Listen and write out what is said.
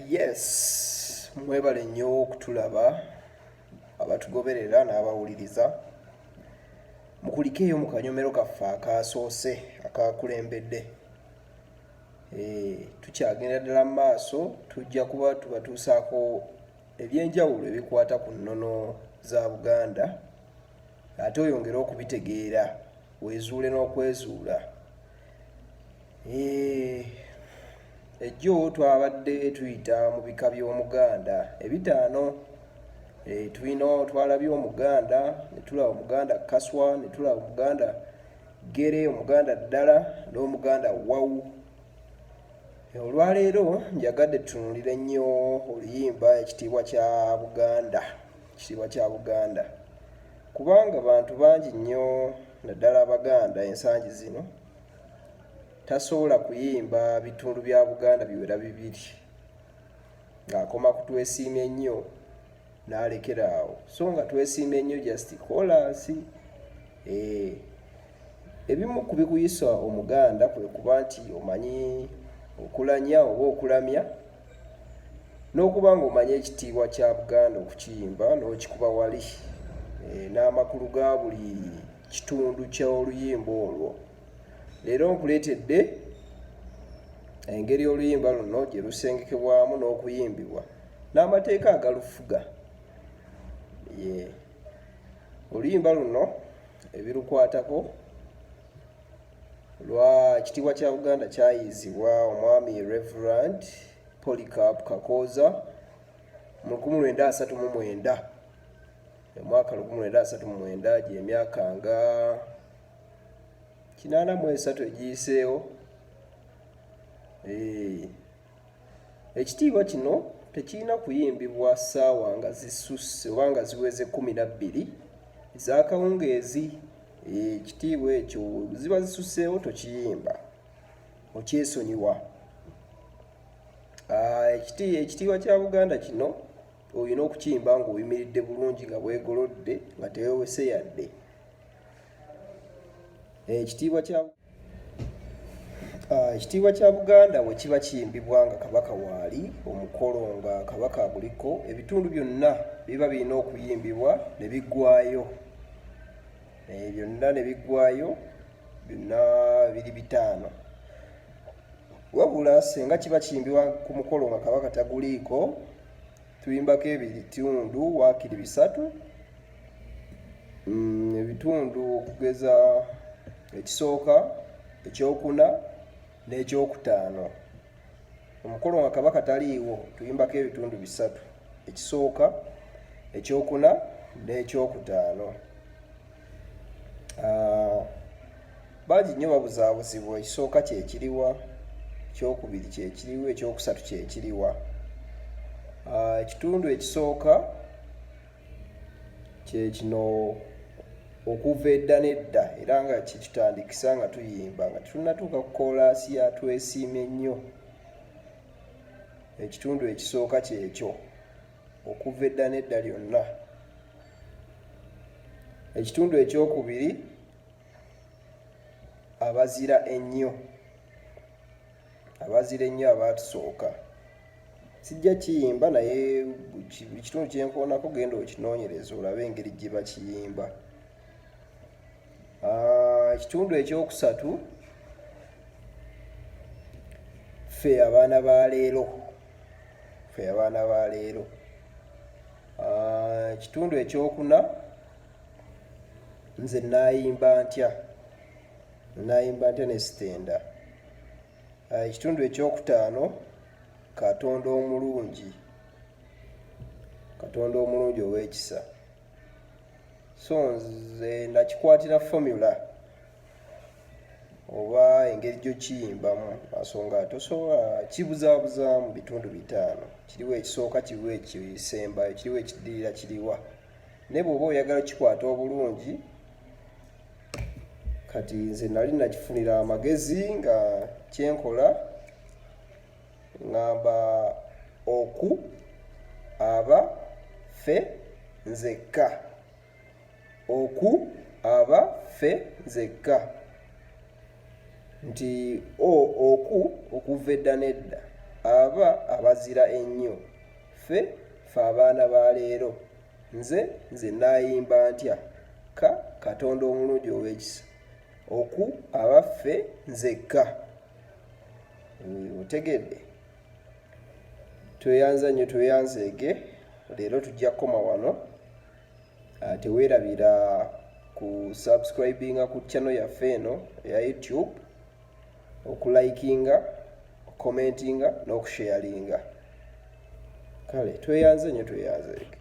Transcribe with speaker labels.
Speaker 1: Yes, mwebale nnyo okutulaba abatugoberera n'abawuliriza. Mukulikeeyo mu kanyomero kaffe akaasoose akakulembedde. Tukyagenda ddala mu maaso, tujja kuba tubatuusaako ebyenjawulo ebikwata ku nnono za Buganda, ate oyongere okubitegeera weezuule n'okwezuula. Ejjo twabadde tuyita mu bika by'Omuganda ebitaano. Twalabye Omuganda, ne tulaba Omuganda Kaswa, ne tulaba Omuganda Gere, Omuganda ddala n'Omuganda Wawu. Olwaleero njagadde tutunulire ennyo Oluyimba, ekitiibwa kya Buganda, ekitiibwa kya Buganda. Kubanga bantu bangi nnyo naddala Abaganda ensangi zino tasobola kuyimba bitundu bya Buganda biwera bibiri, ng'akoma ku twesiimye ennyo n'alekeraawo, so nga twesiimye ennyo just chorus. Ebimu ku bikuyisa Omuganda kwe kuba nti omanyi okulanya oba okulamya, n'okuba ng'omanyi ekitiibwa kya Buganda okukiyimba n'okikuba wali, n'amakulu ga buli kitundu ky'oluyimba olwo. Leero nkuleetedde engeri oluyimba luno gye lusengekebwamu n'okuyimbibwa n'amateeka agalufuga. Oluyimba luno ebirukwatako lwa ekitiibwa kya Buganda kyayiiyizibwa omwami Reverend Polycarp Kakooza mu 1939, omwaka 1939, gy'emyaka nga 83 egiyiseewo. Ekitiibwa kino tekirina kuyimbibwa ssaawa nga zisusse oba nga ziweze 12 ez'akawungeezi. Ekitiibwa ekyo ziba zisusseewo tokiyimba, okyesonyiwa. Ekitiibwa kya Buganda kino olina okukiyimba ng'oyimiridde bulungi nga bwegolodde nga teweewese yadde. Ekitiibwa kya Buganda bwe kiba kiyimbibwa nga Kabaka waali omukolo, nga Kabaka aguliko, ebitundu byonna biba birina okuyimbibwa ne biggwaayo. Byonna ne biggwaayo, byonna biri bitaano. Wabula singa kiba kiyimbibwa ku mukolo nga Kabaka taguliiko, tuyimbako ebitundu waakiri 3. Ebitundu okugeza ekisooka, ekyokuna n'ekyokutaano. Omukolo nga Kabaka taliiwo tuyimbako ebitundu 3: ekisooka, ekyokuna n'ekyokutaano. Bangi nnyo babuzaabuzibwa ekisooka kyekiriwa, ekyokubiri kyekiriwa, ekyokusatu kyekiriwa. Ekitundu ekisooka kye kino okuva edda n'edda, era nga kikitandikisa nga tuyimba nga tetunnatuuka ku koolaasi ya twesiimye ennyo. Ekitundu ekisooka kyekyo okuva edda n'edda lyonna. Ekitundu ekyokubiri abazira ennyo, abaatusooka. Sijja kiyimba naye buli kitundu kyenkoonako genda okinoonyereza olabe engeri gye bakiyimba. Ekitundu ekyokusatu ffe abaana ba leero, Ekitundu ekyokuna nze naayimba ntya ne sitenda. Ekitundu ekyokutaano Katonda omulungi, Katonda omulungi ow'ekisa. So nze nakikwatira formula oba engeri gy'okiyimbamu, nsonga tosobola kibuzaabuza mu bitundu 5. Kiriwo ekisooka, kiriwo ekisembayo, kiriwo ekiddirira, kiriwa. Ne bw'oba oyagala kikwata obulungi, kati nze nali nakifunira amagezi nga kyenkola ngamba oku, aba, fe, nzekka. Oku, aba, fe, nzekka. Nti oku okuva edda n'edda, aba abazira ennyo. Ffe abaana ba leero. Nze naayimba ntya? Katonda omulungi ow'ekisa. Abaffe nzekka. Otegedde? Tweyanza nnyo tweyanzeege. Leero tujja kukoma wano. Teweerabira ku subscribinga ku channel yaffe eno eya YouTube, okulikinga, okukomentinga n'okusharinga. Kale tweyanze nnyo tweyanzeege.